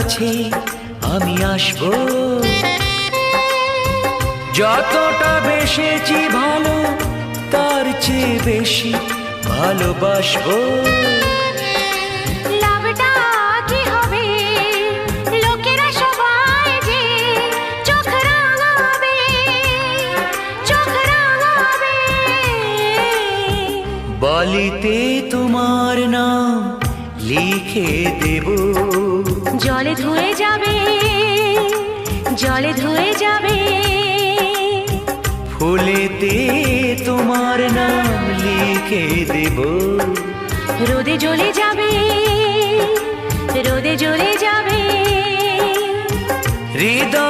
কাছে আমি আসবো, যতটা বেসেছি ভালো তার চেয়ে বেশি ভালোবাসবো। লাভটা কি হবে লোকেরা সবাই যে চোখ রাঙাবে, চোখ রাঙাবে। বালিতে তোমার নাম লিখে দেব, জলে ধুয়ে যাবে, জলে ধুয়ে যাবে। ফুলেতে তোমার নাম লিখে দেব, রোদে জ্বলে যাবে, রোদে জ্বলে যাবে। হৃদয়